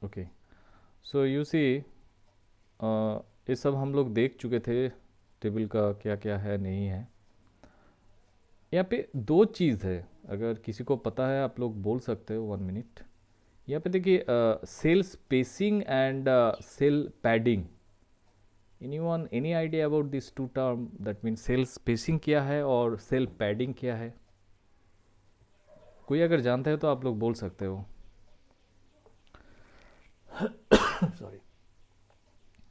Okay, so you see ये सब हम लोग देख चुके थे, टेबल का क्या क्या है नहीं है। यहाँ पे दो चीज़ है, अगर किसी को पता है आप लोग बोल सकते हो 1 मिनट। यहाँ पे देखिए cell spacing and cell padding. Anyone any idea about this two term, that mean cell spacing क्या है और सेल पैडिंग क्या है? कोई अगर जानता है तो आप लोग बोल सकते हो। Sorry,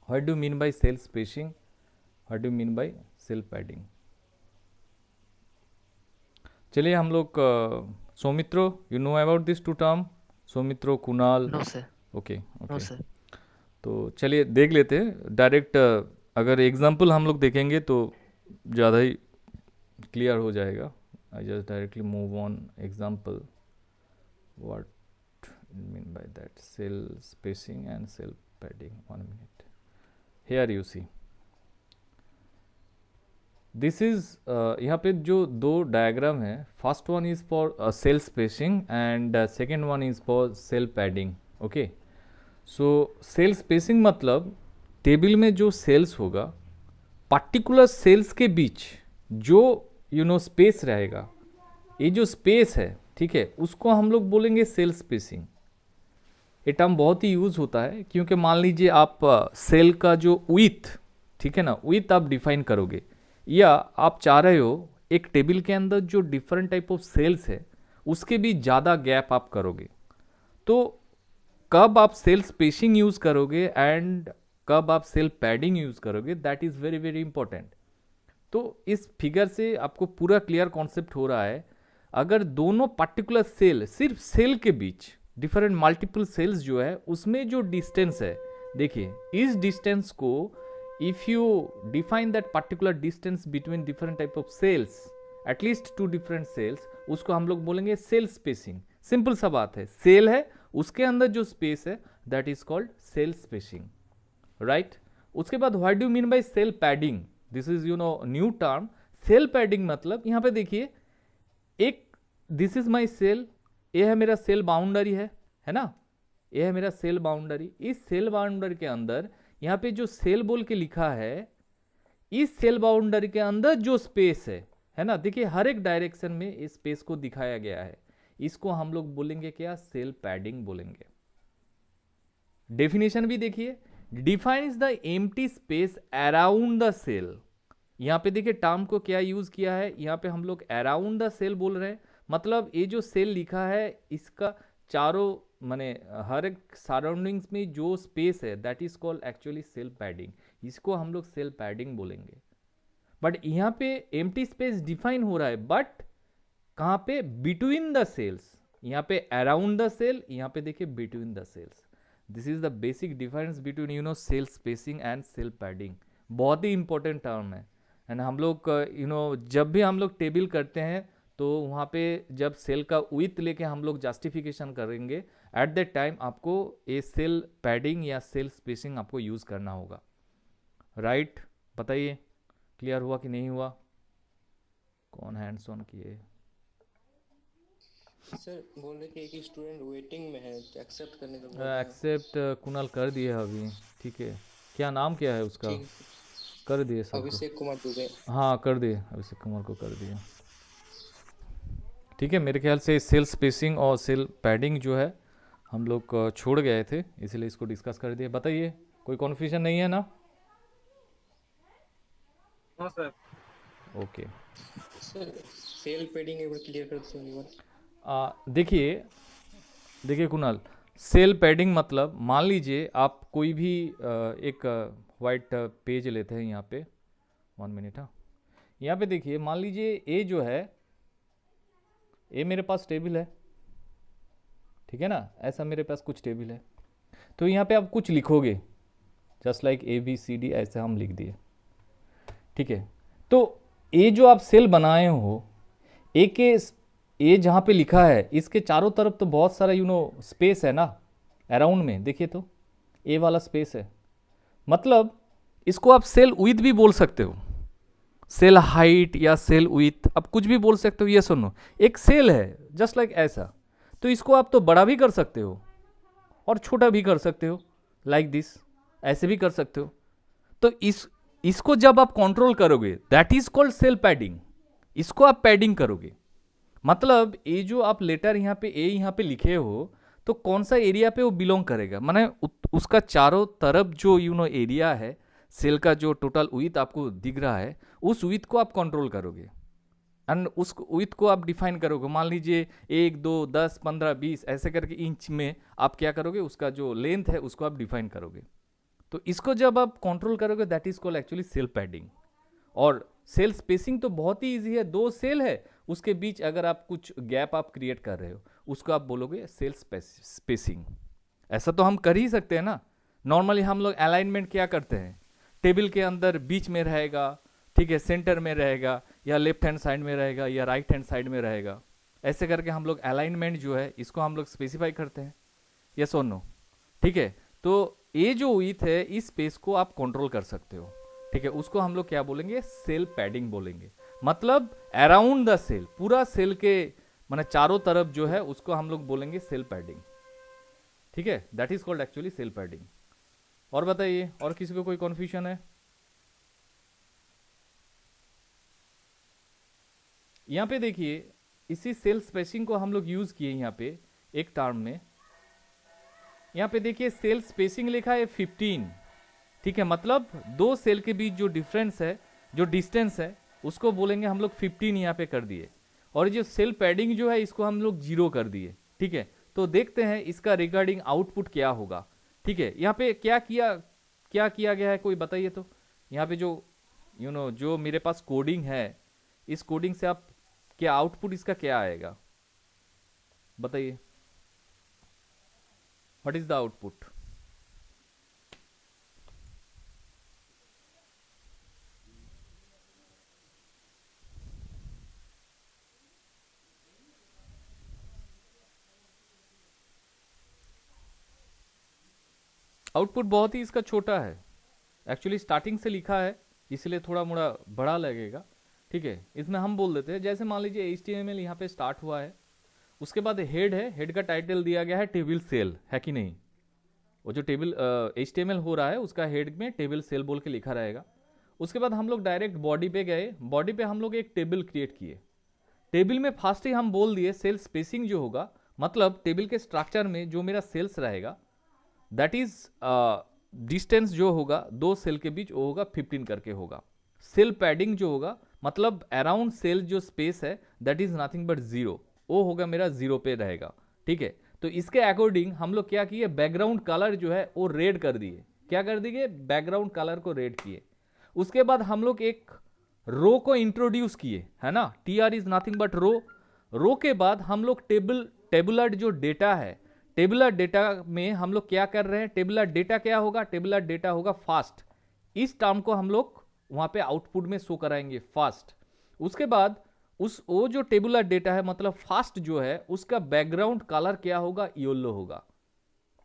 what do mean by cell spacing, what do mean by cell padding? चलिए हम लोग Soumitro, you know about this two term? Soumitro, Kunal? No sir. Okay no okay, sir. तो चलिए देख लेते हैं डायरेक्ट। अगर एग्जाम्पल हम लोग देखेंगे तो ज़्यादा ही क्लियर हो जाएगा। I just directly move on example. What mean by that cell spacing and cell padding? 1 minute. Here you see this is, यहाँ पे जो दो डायग्राम है, first one is for cell spacing and second one is for cell padding. Okay, so cell spacing मतलब table में जो sales होगा, particular sales के बीच जो स्पेस रहेगा, ये जो स्पेस है, ठीक है, उसको हम लोग बोलेंगे सेल स्पेसिंग। ये टर्म बहुत ही यूज होता है क्योंकि मान लीजिए आप सेल का जो विथ, ठीक है ना, विथ आप डिफाइन करोगे, या आप चाह रहे हो एक टेबल के अंदर जो डिफरेंट टाइप ऑफ सेल्स है उसके भी ज़्यादा गैप आप करोगे, तो कब आप सेल स्पेसिंग यूज करोगे एंड कब आप सेल पैडिंग यूज करोगे, that is very very important. तो इस फिगर से आपको पूरा क्लियर कॉन्सेप्ट हो रहा है। अगर दोनों पर्टिकुलर सेल, सिर्फ सेल के बीच डिफरेंट मल्टीपल सेल्स जो है उसमें जो डिस्टेंस है, देखिए इस डिस्टेंस को if you define that particular distance between different type of cells, at least two different cells, उसको हम लोग बोलेंगे सेल स्पेसिंग। सिंपल सा बात है, सेल है उसके अंदर जो स्पेस है that is called cell spacing, right. उसके बाद what do mean by cell padding? This is new term. Cell padding मतलब यहाँ पे देखिए, एक दिस इज माई सेल, ये है मेरा सेल बाउंड्री है ना, ये है मेरा सेल बाउंड्री। इस सेल बाउंड्री के अंदर यहाँ पे जो सेल बोल के लिखा है, इस सेल बाउंड्री के अंदर जो स्पेस है ना, देखिए हर एक डायरेक्शन में इस स्पेस को दिखाया गया है, इसको हम लोग बोलेंगे क्या? सेल पैडिंग बोलेंगे। डेफिनेशन भी देखिए, defines the empty space around the cell. यहाँ पे देखिए टर्म को क्या यूज किया है, यहाँ पे हम लोग अराउंड द सेल बोल रहे हैं, मतलब ये जो सेल लिखा है इसका चारों माने हर एक सराउंडिंग्स में जो स्पेस है that is called actually cell padding, इसको हम लोग सेल पैडिंग बोलेंगे। बट यहाँ पे एम्प्टी स्पेस डिफाइन हो रहा है, बट कहाँ पे? Between the cells. यहाँ पे अराउंड द सेल, यहाँ पे देखिए between the cells. This is the basic difference between cell spacing and cell padding. बहुत ही इंपॉर्टेंट टर्म है। एंड हम लोग जब भी हम लोग टेबल करते हैं तो वहाँ पे जब सेल का विथ लेके हम लोग जस्टिफिकेशन करेंगे, एट दैट टाइम आपको ये सेल पैडिंग या सेल स्पेसिंग आपको यूज करना होगा, राइट? बताइए क्लियर हुआ कि नहीं हुआ? कौन हैंड्स ऑन किए? सर बोल रहे कि एक स्टूडेंट वेटिंग में है, एक्सेप्ट करने को बोल रहे हैं। एक्सेप्ट कुणाल कर दिए अभी, ठीक है। क्या नाम क्या है उसका? ठीक, कर दिए सबको? अभिषेक कुमार दुबे। हाँ कर दिए, अभिषेक कुमार को कर दिए, ठीक है। मेरे ख्याल से सेल स्पेसिंग और सेल पैडिंग जो है हम लोग छोड़ गए थे, इसलिए इसको डिस्कस कर दिए। बताइए कोई कन्फ्यूजन नहीं है ना? हाँ sir. Okay, sir cell padding एक बार क्लियर कर दो। देखिए देखिए कुणाल, सेल पैडिंग मतलब मान लीजिए आप कोई भी एक वाइट पेज लेते हैं यहाँ पे, 1 मिनट। हाँ, यहाँ पे देखिए मान लीजिए ये जो है, ये मेरे पास टेबल है, ठीक है ना, ऐसा मेरे पास कुछ टेबल है। तो यहाँ पे आप कुछ लिखोगे, जस्ट लाइक ABCD ऐसे हम लिख दिए, ठीक है। तो ये जो आप सेल बनाए हो, ए के ये जहाँ पे लिखा है इसके चारों तरफ तो बहुत सारा स्पेस है ना अराउंड में, देखिए तो ए वाला स्पेस है, मतलब इसको आप सेल विथ भी बोल सकते हो, सेल हाइट या सेल विथ, आप कुछ भी बोल सकते हो। ये सुनो, एक सेल है जस्ट लाइक ऐसा, तो इसको आप तो बड़ा भी कर सकते हो, और छोटा भी कर सकते हो, लाइक दिस, ऐसे भी कर सकते हो। तो इसको जब आप कंट्रोल करोगे that is called cell padding, इसको आप पैडिंग करोगे। मतलब ये जो आप लेटर यहाँ पे ए यहाँ पे लिखे हो, तो कौन सा एरिया पे वो बिलोंग करेगा, माने उसका चारों तरफ जो एरिया है, सेल का जो टोटल विड्थ आपको दिख रहा है, उस विड्थ को आप कंट्रोल करोगे एंड उस विड्थ को आप डिफाइन करोगे। मान लीजिए 1, 2, 10, 15, 20 ऐसे करके इंच में आप क्या करोगे, उसका जो लेंथ है उसको आप डिफाइन करोगे। तो इसको जब आप कंट्रोल करोगे that is called actually cell padding. और सेल स्पेसिंग तो बहुत ही इजी है, 2 सेल है उसके बीच अगर आप कुछ गैप आप क्रिएट कर रहे हो, उसको आप बोलोगे सेल स्पेसिंग। ऐसा तो हम कर ही सकते हैं ना। नॉर्मली हम लोग अलाइनमेंट क्या करते हैं, टेबल के अंदर बीच में रहेगा, ठीक है, सेंटर में रहेगा, या लेफ्ट हैंड साइड में रहेगा, या राइट हैंड साइड में रहेगा, ऐसे करके हम लोग अलाइनमेंट जो है इसको हम लोग स्पेसिफाई करते हैं, यस और नो, ठीक है। तो ये जो विड्थ है इस स्पेस को आप कंट्रोल कर सकते हो, ठीक है, उसको हम लोग क्या बोलेंगे, सेल पैडिंग बोलेंगे। मतलब अराउंड द सेल, पूरा सेल के माने चारों तरफ जो है उसको हम लोग बोलेंगे सेल पैडिंग, ठीक है, that is called actually cell padding. और बताइए, और किसी को कोई कंफ्यूजन है? यहां पे देखिए, इसी सेल स्पेसिंग को हम लोग यूज किए यहां पे एक टर्म में। यहां पे देखिए सेल स्पेसिंग लिखा है 15, ठीक है, मतलब 2 सेल के बीच जो डिफरेंस है, जो डिस्टेंस है, उसको बोलेंगे हम लोग 15 यहाँ पे कर दिए। और जो सेल पैडिंग जो है इसको हम लोग 0 कर दिए, ठीक है। तो देखते हैं इसका रिगार्डिंग आउटपुट क्या होगा, ठीक है। यहाँ पे क्या किया गया है, कोई बताइए तो। यहाँ पे जो जो मेरे पास कोडिंग है, इस कोडिंग से आप क्या आउटपुट इसका क्या आएगा, बताइए, what is the output? Output बहुत ही इसका छोटा है, एक्चुअली स्टार्टिंग से लिखा है इसलिए थोड़ा मोड़ा बड़ा लगेगा, ठीक है। इसमें हम बोल देते हैं, जैसे मान लीजिए HTML यहाँ पे स्टार्ट हुआ है, उसके बाद हेड है, हेड का टाइटल दिया गया है टेबल सेल, है कि नहीं। वो जो टेबल HTML हो रहा है उसका हेड में टेबल सेल बोल के लिखा रहेगा। उसके बाद हम लोग डायरेक्ट बॉडी पे गए, बॉडी पे हम लोग एक टेबल क्रिएट किए। टेबल में फास्ट ही हम बोल दिए सेल स्पेसिंग जो होगा, मतलब टेबल के स्ट्रक्चर में जो मेरा सेल्स रहेगा दैट इज डिस्टेंस जो होगा 2 सेल के बीच वो होगा 15 करके होगा। सेल पैडिंग जो होगा मतलब अराउंड सेल जो स्पेस है दैट इज नथिंग बट 0, वो होगा मेरा 0 पे रहेगा, ठीक है। तो इसके अकॉर्डिंग हम लोग क्या किए, बैकग्राउंड कलर जो है वो रेड कर दिए। क्या कर दिए, बैकग्राउंड कलर को रेड किए। उसके बाद हम लोग एक रो को इंट्रोड्यूस किए, है ना, TR इज नथिंग बट रो। रो के बाद हम लोग टेबुलर जो डेटा है, टेबुलर डेटा में हम लोग क्या कर रहे हैं, टेबुलर डेटा क्या होगा, टेबुलर डेटा होगा फास्ट। इस टर्म को हम लोग वहां पे आउटपुट में शो कराएंगे फास्ट। उसके बाद वो जो टेबुलर डेटा है मतलब फास्ट जो है उसका बैकग्राउंड कलर क्या होगा, येलो होगा।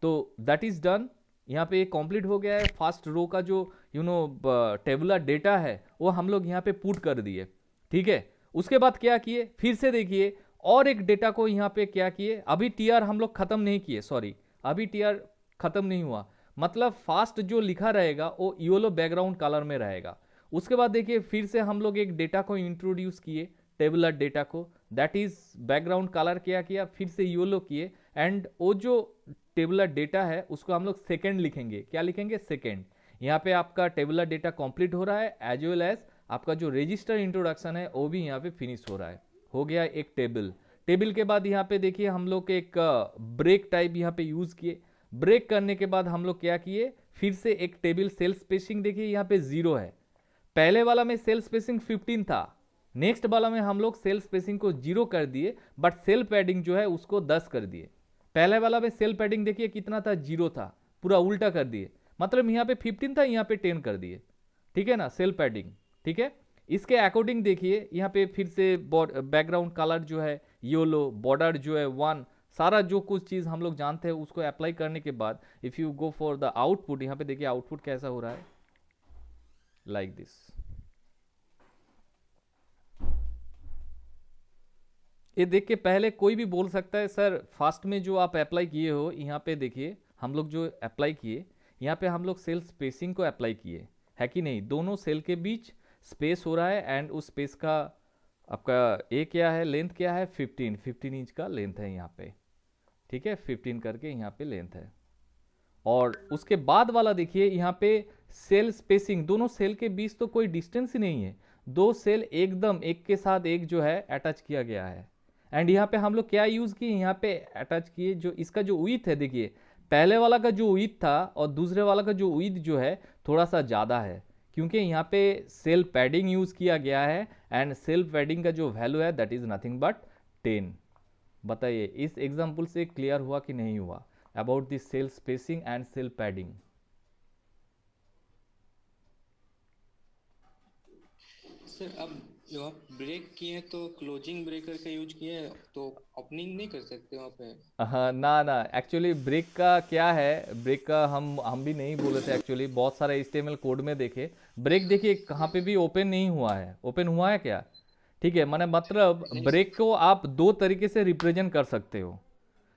तो दैट इज डन, यहाँ पे कंप्लीट हो गया है। फास्ट रो का जो टेबुलर डेटा है वो हम लोग यहाँ पे पुट कर दिए, ठीक है। उसके बाद क्या किए, फिर से देखिए और एक डेटा को यहाँ पे क्या किए, अभी TR हम लोग खत्म नहीं किए, सॉरी, अभी TR खत्म नहीं हुआ, मतलब फास्ट जो लिखा रहेगा वो येलो बैकग्राउंड कलर में रहेगा। उसके बाद देखिए फिर से हम लोग एक डेटा को इंट्रोड्यूस किए, टेबुलर डेटा को, दैट इज बैकग्राउंड कलर क्या किया, फिर से येलो किए। एंड वो जो टेबुलर डेटा है उसको हम लोग सेकेंड लिखेंगे, क्या लिखेंगे, सेकेंड। यहाँ पे आपका टेबुलर डेटा कंप्लीट हो रहा है, एज वेल एज आपका जो रजिस्टर इंट्रोडक्शन है वो भी यहाँ पे फिनिश हो रहा है। हो गया एक टेबल के बाद यहाँ पे देखिए हम लोग एक ब्रेक टाइप यहाँ पे यूज किए। ब्रेक करने के बाद हम लोग क्या किए, फिर से एक टेबल सेल स्पेसिंग देखिए यहाँ पे 0 है। पहले वाला में सेल स्पेसिंग 15 था, नेक्स्ट वाला में हम लोग सेल स्पेसिंग को 0 कर दिए, बट सेल पैडिंग जो है उसको 10 कर दिए। पहले वाला में सेल पैडिंग देखिए कितना था, 0 था, पूरा उल्टा कर दिए, मतलब यहाँ पे 15 था, यहाँ पे 10 कर दिए, ठीक है ना, सेल पैडिंग, ठीक है। इसके अकॉर्डिंग देखिए यहाँ पे फिर से बैकग्राउंड कलर जो है येलो, बॉर्डर जो है 1, सारा जो कुछ चीज हम लोग जानते हैं उसको अप्लाई करने के बाद if you go for the output, यहाँ पे देखिए आउटपुट कैसा हो रहा है, लाइक दिस। ये देख के पहले कोई भी बोल सकता है सर फास्ट में जो आप अप्लाई किए हो यहाँ पे देखिए हम लोग जो अप्लाई किए, यहाँ पे हम लोग सेल स्पेसिंग को अप्लाई किए, है कि नहीं? दोनों सेल के बीच स्पेस हो रहा है एंड उस स्पेस का आपका ए क्या है, लेंथ क्या है, 15 इंच का लेंथ है यहाँ पे, ठीक है, 15 करके यहाँ पे लेंथ है। और उसके बाद वाला देखिए यहाँ पे सेल स्पेसिंग, दोनों सेल के बीच तो कोई डिस्टेंस ही नहीं है, दो सेल एकदम एक के साथ एक जो है अटैच किया गया है। एंड यहाँ पे हम लोग क्या यूज किए, यहाँ पे अटैच किए जो इसका जो विड्थ है, देखिए पहले वाला का जो विड्थ था और दूसरे वाला का जो विड्थ जो है थोड़ा सा ज़्यादा है, क्योंकि यहाँ पे सेल पैडिंग यूज किया गया है एंड सेल पैडिंग का जो वैल्यू है दैट इज नथिंग बट 10। बताइए इस एग्जाम्पल से क्लियर हुआ कि नहीं हुआ about this cell spacing and cell padding? Sir अब जो आप ब्रेक किए हैं तो क्लोजिंग ब्रेकर का यूज किए हैं, तो ओपनिंग नहीं कर सकते वहाँ पे? हाँ ना ना, एक्चुअली ब्रेक का क्या है, ब्रेक का हम भी नहीं बोले थे एक्चुअली, बहुत सारे HTML कोड में देखे, ब्रेक देखिए कहाँ पे भी ओपन नहीं हुआ है, ओपन हुआ है क्या? ठीक है, मैंने मतलब नहीं ब्रेक सर। को आप दो तरीके से रिप्रेजेंट कर सकते हो,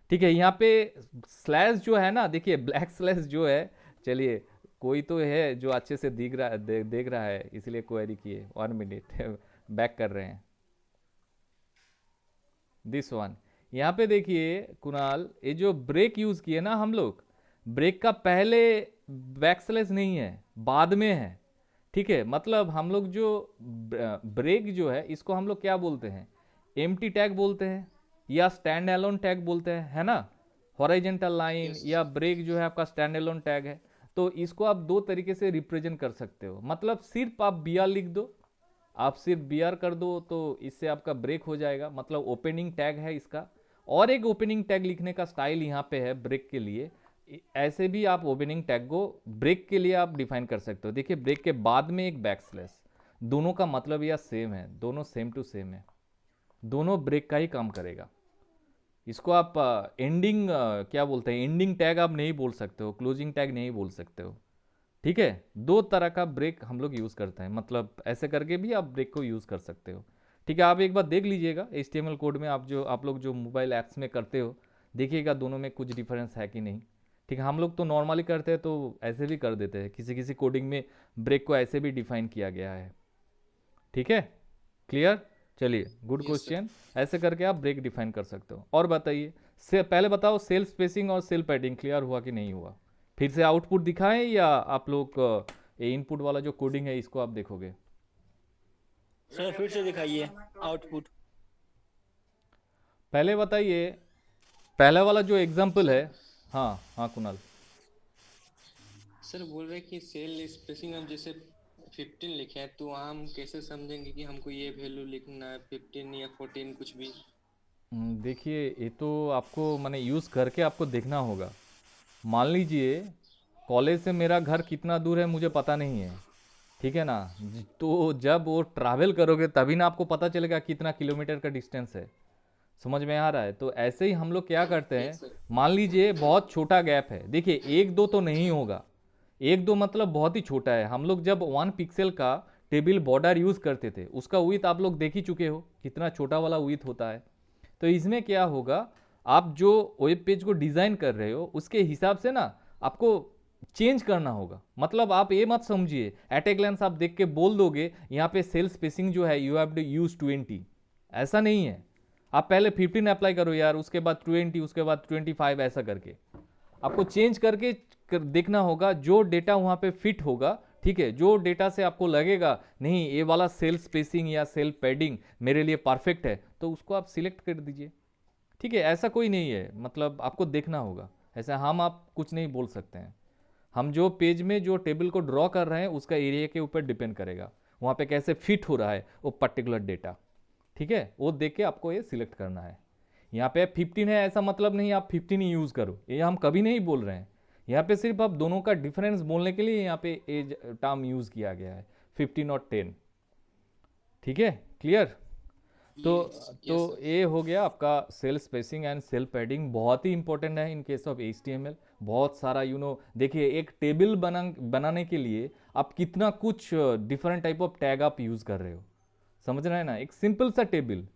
ठीक है। यहाँ पे स्लैश जो है ना, देखिए ब्लैक स्लैश जो है, चलिए कोई तो है जो अच्छे से दिख रहा देख रहा है, इसलिए क्वेरी किए, 1 मिनट बैक कर रहे हैं, दिस वन। यहाँ पे देखिए कुणाल, ये जो ब्रेक यूज किए ना हम लोग, ब्रेक का पहले बैकस्लैश नहीं है, बाद में है, ठीक है। मतलब हम लोग जो ब्रेक जो है इसको हम लोग क्या बोलते हैं, एम्प्टी टैग बोलते हैं या स्टैंड एलोन टैग बोलते हैं, है ना? Horizontal line yes. या ब्रेक जो है आपका स्टैंड एलोन टैग है। तो इसको आप दो तरीके से रिप्रेजेंट कर सकते हो, मतलब सिर्फ आप बी आर लिख दो, आप सिर्फ बी आर कर दो तो इससे आपका ब्रेक हो जाएगा, मतलब ओपनिंग टैग है इसका। और एक ओपनिंग टैग लिखने का स्टाइल यहाँ पे है ब्रेक के लिए, ऐसे भी आप ओपनिंग टैग को ब्रेक के लिए आप डिफाइन कर सकते हो। देखिए ब्रेक के बाद में एक बैक स्लैश, दोनों का मतलब यह सेम है, दोनों सेम टू सेम है, दोनों ब्रेक का ही काम करेगा। इसको आप एंडिंग क्या बोलते हैं, एंडिंग टैग आप नहीं बोल सकते हो, क्लोजिंग टैग नहीं बोल सकते हो, ठीक है। दो तरह का ब्रेक हम लोग यूज़ करते हैं, मतलब ऐसे करके भी आप ब्रेक को यूज़ कर सकते हो, ठीक है। आप एक बार देख लीजिएगा HTML कोड में, आप लोग जो मोबाइल ऐप्स में करते हो, देखिएगा दोनों में कुछ डिफरेंस है कि नहीं, ठीक है। हम लोग तो नॉर्मली करते हैं तो ऐसे भी कर देते हैं, किसी किसी कोडिंग में ब्रेक को ऐसे भी डिफाइन किया गया है, ठीक है, क्लियर? चलिए गुड यस सर। क्वेश्चन, ऐसे करके आप ब्रेक डिफाइन कर सकते हो। और बताइए से पहले बताओ सेल स्पेसिंग और सेल पैडिंग क्लियर हुआ कि नहीं हुआ? फिर से आउटपुट दिखाएं या आप लोग ये इनपुट वाला जो कोडिंग है इसको आप देखोगे? सर फिर से दिखाइए आउटपुट। पहले बताइए, पहले वाला जो एग्जाम्पल है। सर हाँ हाँ कुणाल। सर बोल रहे हैं कि सेल स्पेसिंग हम जैसे 15 लिखे हैं, तो वहाँ हम कैसे समझेंगे कि हमको ये वैल्यू लिखना है, 15 या 14 कुछ भी? देखिए ये तो आपको मैंने यूज़ करके आपको देखना होगा। मान लीजिए कॉलेज से मेरा घर कितना दूर है मुझे पता नहीं है, ठीक है ना? तो जब वो ट्रैवल करोगे तभी ना आपको पता चलेगा कितना किलोमीटर का डिस्टेंस है, समझ में आ रहा है? तो ऐसे ही हम लोग क्या करते हैं, यस सर। मान लीजिए बहुत छोटा गैप है, देखिए एक दो तो नहीं होगा, एक दो मतलब बहुत ही छोटा है। हम लोग जब 1 पिक्सल का टेबल बॉर्डर यूज़ करते थे उसका विड्थ आप लोग देख ही चुके हो कितना छोटा वाला विड्थ होता है। तो इसमें क्या होगा, आप जो वेब पेज को डिज़ाइन कर रहे हो उसके हिसाब से ना आपको चेंज करना होगा। मतलब आप ये मत समझिए एट ए ग्लैंस आप देख के बोल दोगे यहाँ पे सेल स्पेसिंग जो है यू हैव टू यूज 20, ऐसा नहीं है। आप पहले 15 अप्लाई करो यार, उसके बाद 20, उसके बाद 25, ऐसा करके आपको चेंज करके देखना होगा जो डेटा वहाँ पे फिट होगा, ठीक है। जो डेटा से आपको लगेगा नहीं ये वाला सेल स्पेसिंग या सेल पैडिंग मेरे लिए परफेक्ट है तो उसको आप सिलेक्ट कर दीजिए, ठीक है। ऐसा कोई नहीं है, मतलब आपको देखना होगा, ऐसा हम आप कुछ नहीं बोल सकते हैं। हम जो पेज में जो टेबल को ड्रॉ कर रहे हैं उसका एरिया के ऊपर डिपेंड करेगा वहाँ पे कैसे फिट हो रहा है वो पर्टिकुलर डेटा, ठीक है। वो देख के आपको ये सिलेक्ट करना है। यहाँ पे 15 है ऐसा मतलब नहीं आप 15 ही यूज़ करो, ये हम कभी नहीं बोल रहे हैं। यहाँ पे सिर्फ आप दोनों का डिफरेंस बोलने के लिए यहाँ पे एज टर्म यूज़ किया गया है, 15 और 10, ठीक है, क्लियर? तो यस तो यस सर। ये हो गया आपका cell spacing and cell padding, बहुत ही इंपॉर्टेंट है इन केस ऑफ HTML। बहुत सारा देखिए एक टेबल बनाने के लिए आप कितना कुछ डिफरेंट टाइप ऑफ टैग आप यूज़ कर रहे हो, समझ रहे हैं ना? एक सिंपल सा टेबल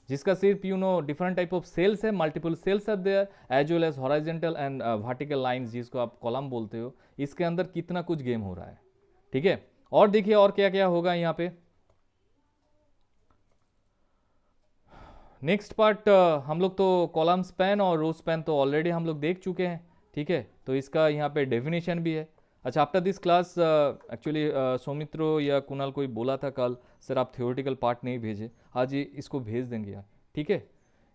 जिसका सिर्फ डिफरेंट टाइप ऑफ सेल्स है, multiple cells are there as well as horizontal and vertical lines जिसको आप कॉलम बोलते हो। इसके अंदर कितना कुछ गेम हो रहा है, ठीक है। और देखिए और क्या क्या होगा यहाँ पे। नेक्स्ट पार्ट हम लोग तो कॉलम स्पैन और रो स्पैन तो ऑलरेडी हम लोग देख चुके हैं, ठीक है। तो इसका यहाँ पे डेफिनेशन भी है। अच्छा, after this class actually Soumitro या कुणाल कोई बोला था कल, सर आप थियोरेटिकल पार्ट नहीं भेजे, आज ये इसको भेज देंगे यार, ठीक है।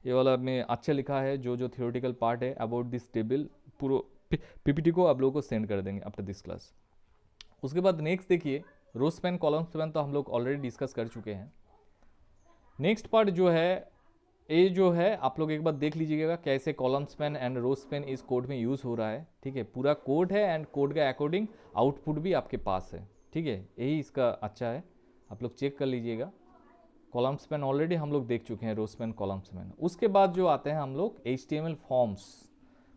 ये वाला में अच्छा लिखा है जो थियोरेटिकल पार्ट है अबाउट दिस टेबल, पूरा पीपीटी को आप लोगों को सेंड कर देंगे आफ्टर दिस क्लास। उसके बाद नेक्स्ट देखिए, रो स्पैन कॉलम स्पैन तो हम लोग ऑलरेडी डिस्कस कर चुके हैं। नेक्स्ट पार्ट जो है ये जो है आप लोग एक बार देख लीजिएगा कैसे column span and row span इस कोड में यूज़ हो रहा है, ठीक है। पूरा कोड है एंड कोड के अकॉर्डिंग आउटपुट भी आपके पास है, ठीक है। यही इसका अच्छा है, आप लोग चेक कर लीजिएगा। कॉलम स्पैन ऑलरेडी हम लोग देख चुके हैं, रो स्पैन कॉलम स्पैन। उसके बाद जो आते हैं हम लोग HTML फॉर्म्स,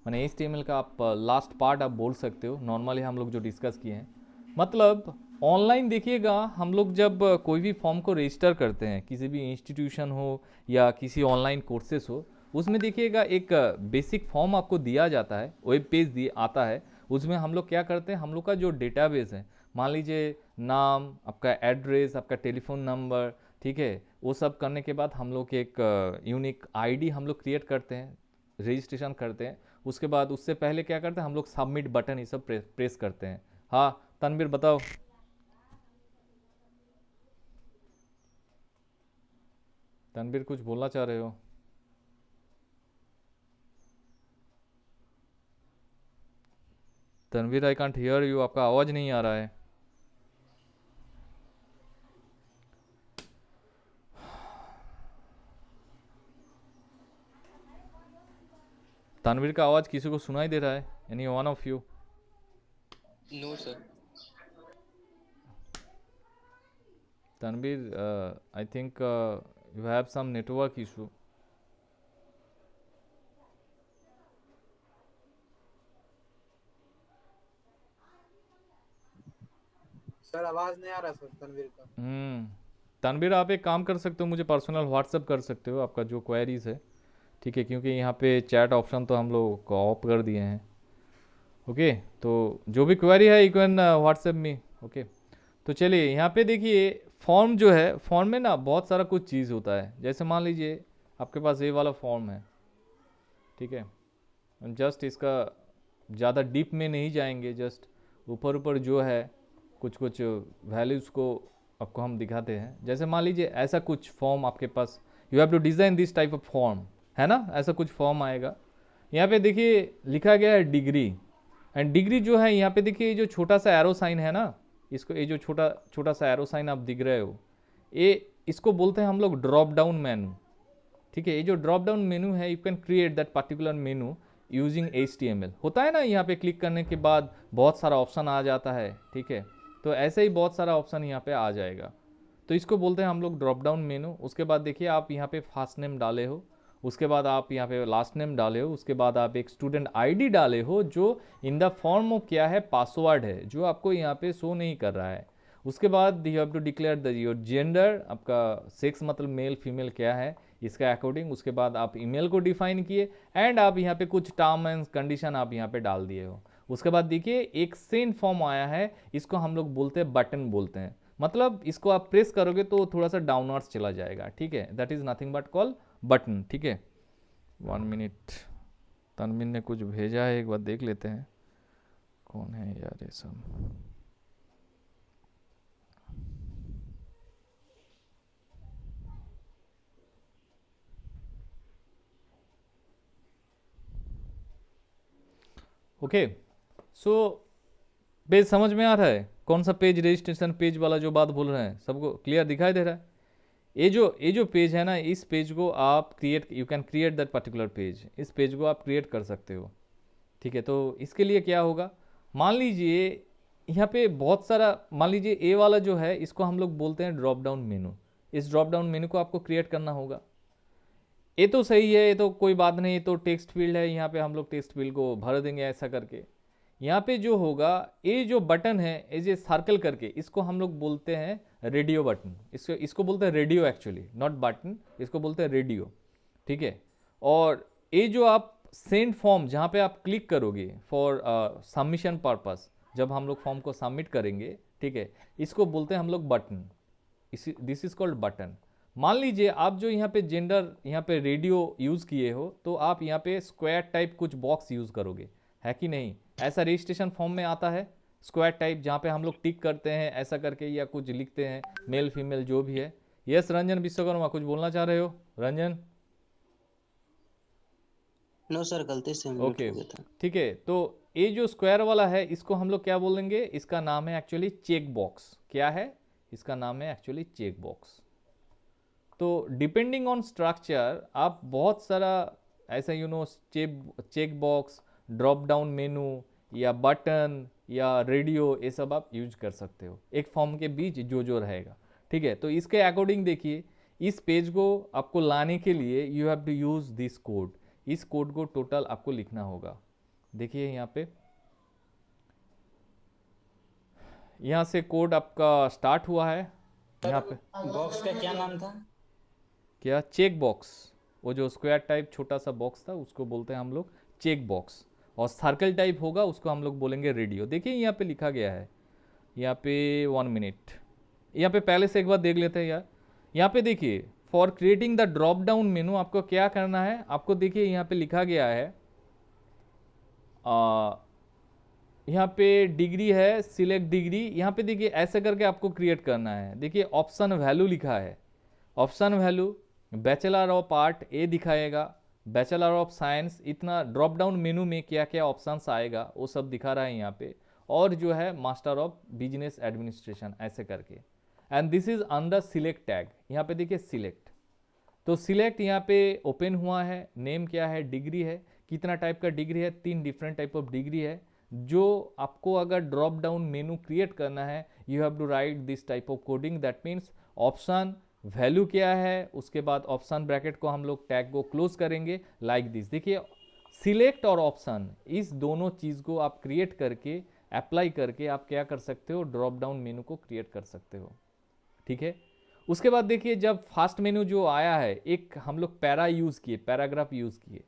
माने HTML का आप लास्ट पार्ट आप बोल सकते हो। नॉर्मली हम लोग जो डिस्कस किए हैं, मतलब ऑनलाइन देखिएगा हम लोग जब कोई भी फॉर्म को रजिस्टर करते हैं, किसी भी इंस्टीट्यूशन हो या किसी ऑनलाइन कोर्सेस हो, उसमें देखिएगा एक बेसिक फॉर्म आपको दिया जाता है, वेब पेज दिए आता है। उसमें हम लोग क्या करते हैं, हम लोग का जो डेटाबेस है, मान लीजिए नाम, आपका एड्रेस, आपका टेलीफोन नंबर, ठीक है, वो सब करने के बाद हम लोग एक यूनिक ID हम लोग क्रिएट करते हैं, रजिस्ट्रेशन करते हैं। उसके बाद उससे पहले क्या करते हैं हम लोग, सबमिट बटन ये सब प्रेस करते हैं। हाँ तनवीर बताओ। तनवीर कुछ बोलना चाह रहे हो? Tanveer I can't hear you, आपका आवाज नहीं आ रहा है। तनवीर का आवाज किसी को सुनाई दे रहा है? Any one of you? No sir. Tanveer I think you have some network issue. Sir आवाज नहीं आ रहा सर तनवीर का। तनवीर आप एक काम कर सकते हो, मुझे पर्सनल व्हाट्सअप कर सकते हो आपका जो क्वेरीज है, ठीक है, क्योंकि यहाँ पे चैट ऑप्शन तो हम लोग ऑफ कर दिए हैं। ओके, तो जो भी क्वेरी है you can WhatsApp me. Okay, तो चलिए यहाँ पे देखिए फॉर्म जो है, फॉर्म में ना बहुत सारा कुछ चीज़ होता है। जैसे मान लीजिए आपके पास ये वाला फॉर्म है, ठीक है, जस्ट इसका ज़्यादा डीप में नहीं जाएंगे, जस्ट ऊपर ऊपर जो है कुछ कुछ वैल्यूज़ को आपको हम दिखाते हैं। जैसे मान लीजिए ऐसा कुछ फॉर्म आपके पास, you have to design this type of form, है ना, ऐसा कुछ फॉर्म आएगा। यहाँ पे देखिए लिखा गया है डिग्री, एंड डिग्री जो है यहाँ पे देखिए जो छोटा सा एरो साइन है ना, इसको ये जो छोटा छोटा सा एरो साइन आप दिख रहे हो, ये इसको बोलते हैं हम लोग ड्रॉप डाउन मेनू, ठीक है। ये जो ड्रॉप डाउन मेनू है, you can create that particular menu using HTML। होता है ना, यहाँ पे क्लिक करने के बाद बहुत सारा ऑप्शन आ जाता है, ठीक है, तो ऐसे ही बहुत सारा ऑप्शन यहाँ पे आ जाएगा, तो इसको बोलते हैं हम लोग ड्रॉप डाउन मेनू। उसके बाद देखिए आप यहाँ पे फर्स्ट नेम डाले हो, उसके बाद आप यहाँ पे लास्ट नेम डाले हो, उसके बाद आप एक स्टूडेंट ID डाले हो जो इन द फॉर्म ऑफ क्या है, पासवर्ड है, जो आपको यहाँ पे शो नहीं कर रहा है। उसके बाद you have to declare the your gender, आपका सेक्स मतलब मेल फीमेल क्या है इसका अकॉर्डिंग। उसके बाद आप ईमेल को डिफाइन किए एंड आप यहाँ पे कुछ टर्म एंड कंडीशन आप यहाँ पे डाल दिए हो। उसके बाद देखिए एक सेंड फॉर्म आया है, इसको हम लोग बोलते हैं बटन बोलते हैं, मतलब इसको आप प्रेस करोगे तो थोड़ा सा डाउनवर्ड्स चला जाएगा, ठीक है, that is nothing but call button, ठीक है। 1 मिनट, तनवीर ने कुछ भेजा है, एक बार देख लेते हैं कौन है यार ये सब। ओके, सो पेज समझ में आ रहा है? कौन सा पेज, रजिस्ट्रेशन पेज वाला जो बात बोल रहे हैं, सबको क्लियर दिखाई दे रहा है? ये जो पेज है ना, इस पेज को आप create, you can create that particular page, इस पेज को आप क्रिएट कर सकते हो, ठीक है। तो इसके लिए क्या होगा, मान लीजिए यहाँ पे बहुत सारा, मान लीजिए ए वाला जो है इसको हम लोग बोलते हैं ड्रॉप डाउन मेनू। इस ड्रॉप डाउन मेनू को आपको क्रिएट करना होगा। ये तो सही है, ये तो कोई बात नहीं, ये तो टेक्स्ट फील्ड है, यहाँ पे हम लोग टेक्स्ट फील्ड को भर देंगे ऐसा करके। यहाँ पे जो होगा, ये जो बटन है, ये सर्कल करके, इसको हम लोग बोलते हैं रेडियो बटन, इसको इसको बोलते हैं रेडियो एक्चुअली, नॉट बटन, इसको बोलते हैं रेडियो, ठीक है। और ये जो आप सेंड फॉर्म जहाँ पे आप क्लिक करोगे फॉर सबमिशन पर्पस, जब हम लोग फॉर्म को सबमिट करेंगे, ठीक है, इसको बोलते हैं हम लोग button, this is called button. मान लीजिए आप जो यहाँ पे जेंडर यहाँ पे रेडियो यूज़ किए हो, तो आप यहाँ पे स्क्वायर टाइप कुछ बॉक्स यूज़ करोगे, है कि नहीं? ऐसा रजिस्ट्रेशन फॉर्म में आता है स्क्वायर टाइप, जहाँ पे हम लोग टिक करते हैं ऐसा करके या कुछ लिखते हैं, मेल फीमेल जो भी है। यस रंजन विश्वकर्मा, कुछ बोलना चाह रहे हो रंजन? नो सर, गलती से म्यूट ओके हो गया था। ठीक है, तो ये जो स्क्वायर वाला है इसको हम लोग क्या बोलेंगे? इसका नाम है एक्चुअली चेक बॉक्स। क्या है इसका नाम? है एक्चुअली चेक बॉक्स। तो डिपेंडिंग ऑन स्ट्रक्चर आप बहुत सारा ऐसा check box, drop down menu या बटन या रेडियो, ये सब आप यूज कर सकते हो एक फॉर्म के बीच जो रहेगा, ठीक है। तो इसके अकॉर्डिंग देखिए, इस पेज को आपको लाने के लिए you have to use this code. इस कोड को टोटल आपको लिखना होगा। देखिए यहाँ से कोड आपका स्टार्ट हुआ है। यहाँ पे बॉक्स का क्या नाम था? क्या? Check box. वो जो स्क्वायर टाइप छोटा सा बॉक्स था उसको बोलते हैं हम लोग चेक बॉक्स, और सर्कल टाइप होगा उसको हम लोग बोलेंगे रेडियो। देखिए यहाँ पे लिखा गया है, यहाँ पे 1 मिनट, यहाँ पे पहले से एक बार देख लेते हैं यार। यहाँ पे देखिए, for creating the drop down मेनू आपको क्या करना है, आपको देखिए यहाँ पे लिखा गया है, यहाँ पे डिग्री है, सिलेक्ट डिग्री। यहाँ पे देखिए ऐसे करके आपको क्रिएट करना है। देखिए ऑप्शन वैल्यू लिखा है, option value bachelor of art A दिखाएगा, बैचलर ऑफ साइंस, इतना ड्रॉप डाउन मेनू में क्या क्या ऑप्शंस आएगा वो सब दिखा रहा है यहाँ पे, और जो है मास्टर ऑफ बिजनेस एडमिनिस्ट्रेशन ऐसे करके। And this is under select tag. यहाँ पे देखिए सिलेक्ट, तो सिलेक्ट यहाँ पे ओपन हुआ है। नेम क्या है? डिग्री है। कितना टाइप का डिग्री है? 3 डिफरेंट टाइप ऑफ डिग्री है। जो आपको अगर ड्रॉप डाउन मेनू क्रिएट करना है, you have to write this type of coding. That means option value क्या है, उसके बाद ऑप्शन ब्रैकेट को हम लोग टैग को क्लोज करेंगे लाइक दिस। देखिए सिलेक्ट और ऑप्शन, इस दोनों चीज़ को आप क्रिएट करके अप्लाई करके आप क्या कर सकते हो? ड्रॉप डाउन मेनू को क्रिएट कर सकते हो, ठीक है। उसके बाद देखिए, जब फास्ट मेनू जो आया है, एक हम लोग पैरा यूज़ किए, पैराग्राफ यूज़ किए,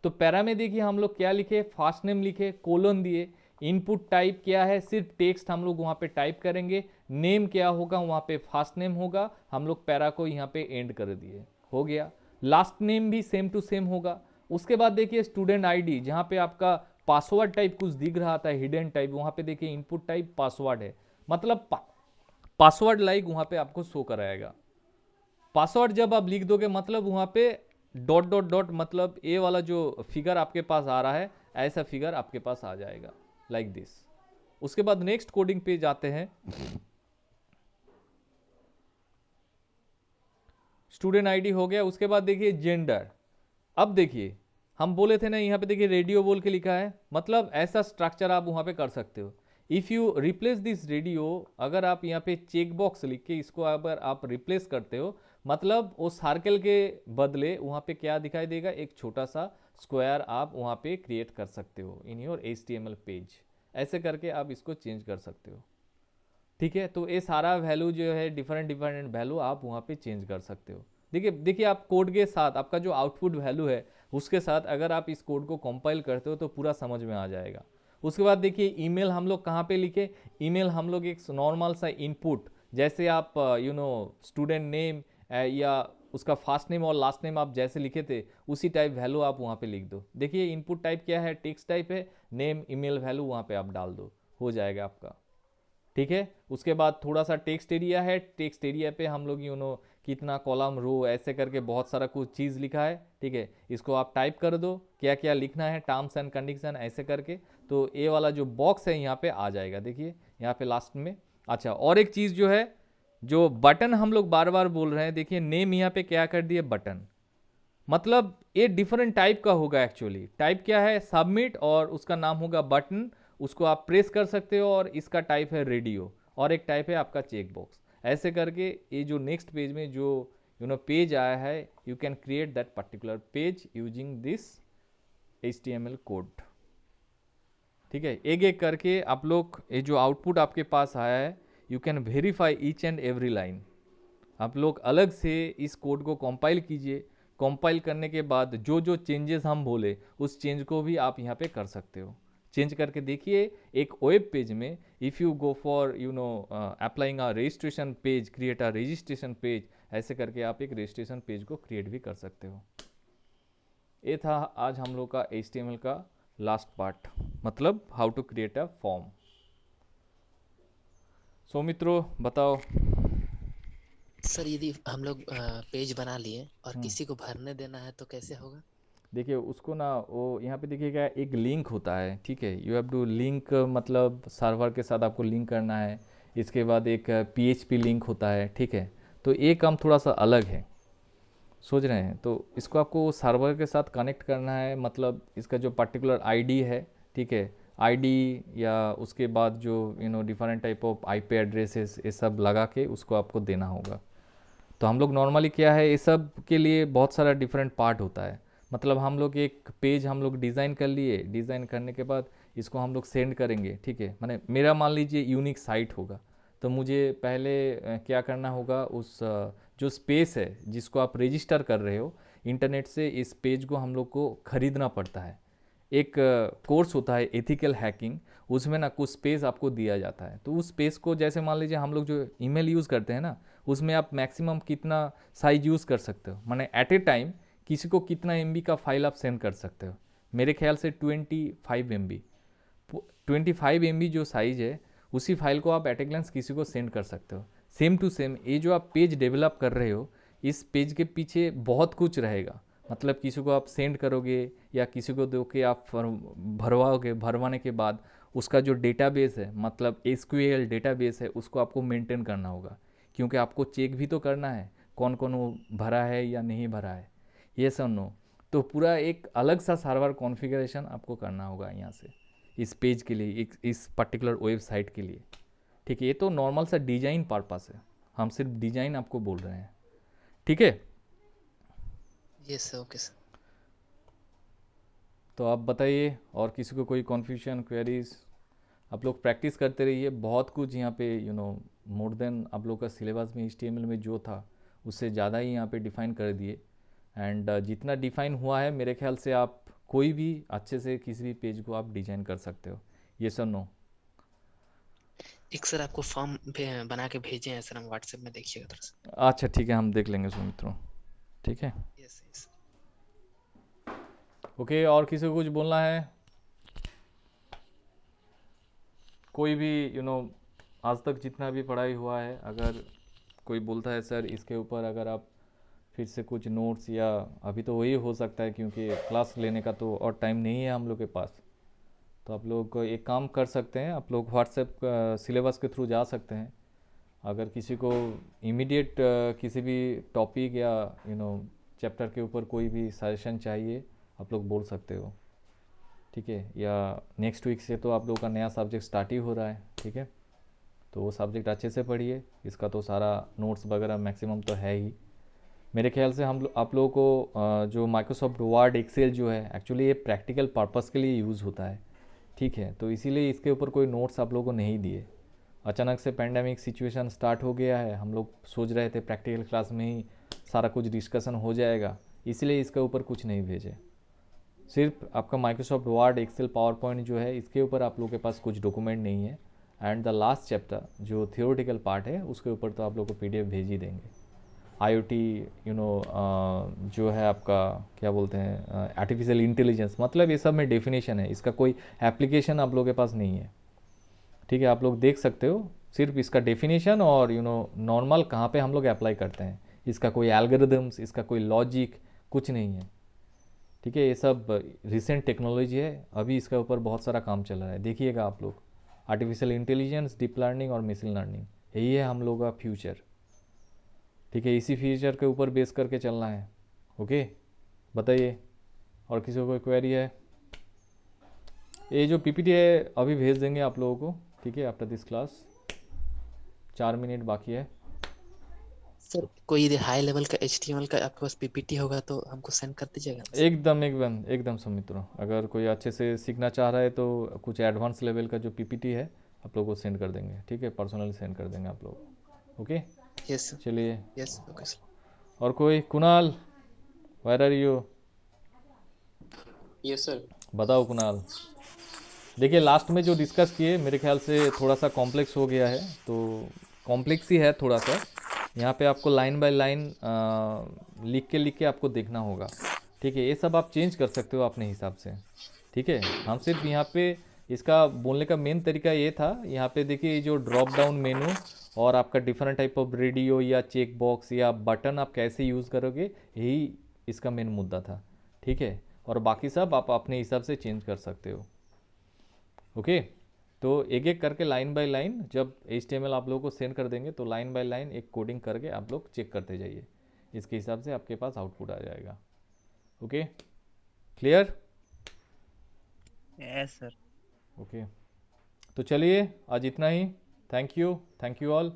तो पैरा में देखिए हम लोग क्या लिखे? फास्ट नेम लिखे, कोलन दिए। इनपुट टाइप क्या है? सिर्फ टेक्स्ट हम लोग वहाँ पे टाइप करेंगे। नेम क्या होगा? वहाँ पे फास्ट नेम होगा। हम लोग पैरा को यहाँ पे एंड कर दिए, हो गया। लास्ट नेम भी सेम टू सेम होगा। उसके बाद देखिए स्टूडेंट आईडी, जहाँ पे आपका पासवर्ड टाइप कुछ दिख रहा था, हिडन टाइप, वहाँ पे देखिए इनपुट टाइप पासवर्ड है, मतलब पासवर्ड लाइक वहाँ पे आपको शो कराएगा। पासवर्ड जब आप लिख दोगे, मतलब वहाँ पे डॉट डॉट डॉट, मतलब ए वाला जो फिगर आपके पास आ रहा है, ऐसा फिगर आपके पास आ जाएगा लाइक दिस। उसके बाद नेक्स्ट कोडिंग पे जाते हैं। स्टूडेंट आईडी हो गया। उसके बाद देखिए जेंडर। अब देखिए हम बोले थे ना, यहाँ पे देखिए रेडियो बोल के लिखा है, मतलब ऐसा स्ट्रक्चर आप वहाँ पे कर सकते हो। If you replace this radio, अगर आप यहाँ पे चेक बॉक्स लिख के इसको अगर आप रिप्लेस करते हो, मतलब वो सर्कल के बदले वहाँ पे क्या दिखाई देगा? एक छोटा सा स्क्वायर आप वहाँ पे क्रिएट कर सकते हो इन योर HTML पेज। ऐसे करके आप इसको चेंज कर सकते हो, ठीक है। तो ये सारा वैल्यू जो है, डिफरेंट वैल्यू आप वहाँ पे चेंज कर सकते हो। देखिए आप कोड के साथ आपका जो आउटपुट वैल्यू है उसके साथ अगर आप इस कोड को कंपाइल करते हो तो पूरा समझ में आ जाएगा। उसके बाद देखिए ईमेल हम लोग कहाँ पे लिखे? ईमेल हम लोग एक नॉर्मल सा इनपुट, जैसे आप स्टूडेंट नेम या उसका फर्स्ट नेम और लास्ट नेम आप जैसे लिखे थे उसी टाइप वैल्यू आप वहाँ पे लिख दो। देखिए इनपुट टाइप क्या है? टेक्स्ट टाइप है। नेम ईमेल वैल्यू वहाँ पे आप डाल दो, हो जाएगा आपका, ठीक है। उसके बाद थोड़ा सा टेक्स्ट एरिया है। टेक्स्ट एरिया पे हम लोग कितना कॉलम, रो, ऐसे करके बहुत सारा कुछ चीज़ लिखा है, ठीक है। इसको आप टाइप कर दो क्या क्या लिखना है, टर्म्स एंड कंडीशन ऐसे करके, तो ये वाला जो बॉक्स है यहाँ पे आ जाएगा। देखिए यहाँ पे लास्ट में। अच्छा, और एक चीज़ जो है, जो बटन हम लोग बार बार बोल रहे हैं, देखिए नेम यहाँ पे क्या कर दिए? बटन। मतलब ये डिफरेंट टाइप का होगा एक्चुअली। टाइप क्या है? सबमिट, और उसका नाम होगा बटन, उसको आप प्रेस कर सकते हो, और इसका टाइप है रेडियो, और एक टाइप है आपका चेक बॉक्स। ऐसे करके ये जो नेक्स्ट पेज में जो पेज आया है, you can create that particular page using this HTML code, ठीक है। एक एक करके आप लोग, ये जो आउटपुट आपके पास आया है you can verify each and every line. आप लोग अलग से इस कोड को कंपाइल कीजिए, कंपाइल करने के बाद जो जो चेंजेस हम बोले उस चेंज को भी आप यहाँ पे कर सकते हो। चेंज करके देखिए एक वेब पेज में, if you go for applying a registration page, create a registration page, ऐसे करके आप एक रजिस्ट्रेशन पेज को क्रिएट भी कर सकते हो। ये था आज हम लोग का HTML का लास्ट पार्ट, मतलब how to create a form. So मित्रों बताओ। सर यदि हम लोग पेज बना लिए और किसी को भरने देना है तो कैसे होगा? देखिए उसको ना, वो यहाँ पे देखिएगा एक लिंक होता है, ठीक है। यू हैव टू लिंक, मतलब सर्वर के साथ आपको लिंक करना है। इसके बाद एक PHP लिंक होता है, ठीक है। तो ये काम थोड़ा सा अलग है, सोच रहे हैं। तो इसको आपको सर्वर के साथ कनेक्ट करना है, मतलब इसका जो पर्टिकुलर आईडी है, ठीक है, आईडी या उसके बाद जो different type of IP addresses, ये सब लगा के उसको आपको देना होगा। तो हम लोग नॉर्मली क्या है, ये सब के लिए बहुत सारा डिफरेंट पार्ट होता है। मतलब हम लोग एक पेज हम लोग डिज़ाइन कर लिए, डिज़ाइन करने के बाद इसको हम लोग सेंड करेंगे, ठीक है। माने मेरा मान लीजिए यूनिक साइट होगा, तो मुझे पहले क्या करना होगा, उस जो स्पेस है जिसको आप रजिस्टर कर रहे हो इंटरनेट से, इस पेज को हम लोग को ख़रीदना पड़ता है। एक कोर्स होता है एथिकल हैकिंग, उसमें ना कुछ स्पेस आपको दिया जाता है। तो उस स्पेस को, जैसे मान लीजिए हम लोग जो ईमेल यूज़ करते हैं ना, उसमें आप मैक्सिमम कितना साइज यूज़ कर सकते हो, माने एट ए टाइम किसी को कितना MB का फाइल आप सेंड कर सकते हो। मेरे ख्याल से 25 MB, 25 MB जो साइज़ है उसी फाइल को आप एट ए ग्लांस किसी को सेंड कर सकते हो। सेम टू सेम ये जो आप पेज डेवलप कर रहे हो, इस पेज के पीछे बहुत कुछ रहेगा। मतलब किसी को आप सेंड करोगे या किसी को दो के आप भरवाओगे, भरवाने के बाद उसका जो डेटाबेस है, मतलब SQL डेटाबेस है, उसको आपको मेंटेन करना होगा, क्योंकि आपको चेक भी तो करना है कौन कौन वो भरा है या नहीं भरा है, ये सब नो। तो पूरा एक अलग सा सर्वर कॉन्फ़िगरेशन आपको करना होगा यहाँ से इस पेज के लिए, इस पर्टिकुलर वेबसाइट के लिए, ठीक है। ये तो नॉर्मल सा डिजाइन पर्पस है, हम सिर्फ डिजाइन आपको बोल रहे हैं, ठीक है। Yes sir, okay sir. तो आप बताइए, और किसी को कोई कन्फ्यूजन, क्वेरीज? आप लोग प्रैक्टिस करते रहिए, बहुत कुछ यहाँ पे मोर देन आप लोग का सिलेबस में HTML में जो था उससे ज़्यादा ही यहाँ पे डिफ़ाइन कर दिए। एंड जितना डिफ़ाइन हुआ है मेरे ख्याल से आप कोई भी अच्छे से किसी भी पेज को आप डिज़ाइन कर सकते हो। ये सर नो? एक सर आपको फॉर्म बना के भेजे हैं सर, हम व्हाट्सएप में, देखिएगा थोड़ा सा। अच्छा ठीक है, हम देख लेंगे सुमित्रों, ठीक है। Yes yes. ओके, और किसी को कुछ बोलना है? कोई भी आज तक जितना भी पढ़ाई हुआ है, अगर कोई बोलता है सर इसके ऊपर अगर आप फिर से कुछ नोट्स, या अभी तो वही हो सकता है क्योंकि क्लास लेने का तो और टाइम नहीं है हम लोग के पास, तो आप लोग एक काम कर सकते हैं, आप लोग व्हाट्सएप सिलेबस के थ्रू जा सकते हैं। अगर किसी को इमीडिएट किसी भी टॉपिक या चैप्टर के ऊपर कोई भी सजेशन चाहिए, आप लोग बोल सकते हो, ठीक है। या नेक्स्ट वीक से तो आप लोगों का नया सब्जेक्ट स्टार्ट ही हो रहा है, ठीक है। तो वो सब्जेक्ट अच्छे से पढ़िए, इसका तो सारा नोट्स वगैरह मैक्सिमम तो है ही। मेरे ख्याल से आप लोगों को जो माइक्रोसॉफ्ट वर्ड, एक्सेल जो है, एक्चुअली ये प्रैक्टिकल पर्पस के लिए यूज़ होता है, ठीक है। तो इसीलिए इसके ऊपर कोई नोट्स आप लोगों को नहीं दिए। अचानक से पैंडेमिक सिचुएशन स्टार्ट हो गया है, हम लोग सोच रहे थे प्रैक्टिकल क्लास में ही सारा कुछ डिस्कशन हो जाएगा, इसलिए इसके ऊपर कुछ नहीं भेजे। सिर्फ आपका Microsoft Word, Excel, PowerPoint जो है, इसके ऊपर आप लोगों के पास कुछ डॉक्यूमेंट नहीं है। एंड द लास्ट चैप्टर जो थियोरेटिकल पार्ट है, उसके ऊपर तो आप लोग को PDF भेज ही देंगे। IoT जो है आपका, क्या बोलते हैं, आर्टिफिशियल इंटेलिजेंस, मतलब ये सब में डेफिनेशन है, इसका कोई एप्लीकेशन आप लोगों के पास नहीं है, ठीक है। आप लोग देख सकते हो सिर्फ इसका डेफिनेशन, और नॉर्मल कहाँ पे हम लोग अप्लाई करते हैं, इसका कोई एल्गोरिदम्स, इसका कोई लॉजिक कुछ नहीं है, ठीक है। ये सब रिसेंट टेक्नोलॉजी है, अभी इसके ऊपर बहुत सारा काम चल रहा है। देखिएगा आप लोग, आर्टिफिशियल इंटेलिजेंस, डीप लर्निंग और मशीन लर्निंग, यही है हम लोग का फ्यूचर, ठीक है। इसी फ्यूचर के ऊपर बेस करके चलना है, ओके। बताइए, और किसी को कोई क्वेरी है? ये जो PPT है अभी भेज देंगे आप लोगों को, ठीक है, आफ्टर दिस क्लास। 4 मिनट बाकी है। सर कोई यदि हाई लेवल का HTML का आपके पास PPT होगा तो हमको सेंड कर दीजिएगा। एकदम एकदम सब मित्रों, अगर कोई अच्छे से सीखना चाह रहा है तो कुछ एडवांस लेवल का जो PPT है आप लोगों को सेंड कर देंगे, ठीक है, पर्सनली सेंड कर देंगे आप लोग। ओके, यस सर, चलिए। Yes okay sir. और कोई? Kunal, where are you? Yes sir. बताओ कुणाल। देखिए लास्ट में जो डिस्कस किए मेरे ख्याल से थोड़ा सा कॉम्प्लेक्स हो गया है, तो कॉम्प्लेक्स ही है थोड़ा सा। यहाँ पे आपको लाइन बाय लाइन लिख के आपको देखना होगा, ठीक है। ये सब आप चेंज कर सकते हो अपने हिसाब से, ठीक है। हम सिर्फ यहाँ पे इसका बोलने का मेन तरीका ये था, यहाँ पे देखिए ये जो ड्रॉप डाउन मेनू और आपका डिफरेंट टाइप ऑफ रेडियो या चेक बॉक्स या बटन आप कैसे यूज़ करोगे, यही इसका मेन मुद्दा था, ठीक है। और बाकी सब आप अपने हिसाब से चेंज कर सकते हो, ओके। तो एक एक करके लाइन बाय लाइन जब HTML आप लोगों को सेंड कर देंगे तो लाइन बाय लाइन एक कोडिंग करके आप लोग चेक करते जाइए, इसके हिसाब से आपके पास आउटपुट आ जाएगा। Okay, clear? Yes sir. Okay, तो चलिए आज इतना ही। Thank you all,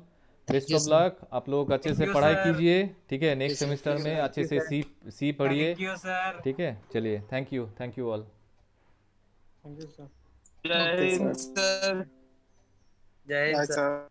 best you, of sir. Luck. आप लोग अच्छे Thank से you, पढ़ाई sir. कीजिए, ठीक है। Next Yes, sir. सेमेस्टर में Thank अच्छे you, से sir. सी पढ़िए, थैंक यू सर। ठीक है। चलिए, thank you all. Thank you sir. जय हिंद सर। जय हिंद सर।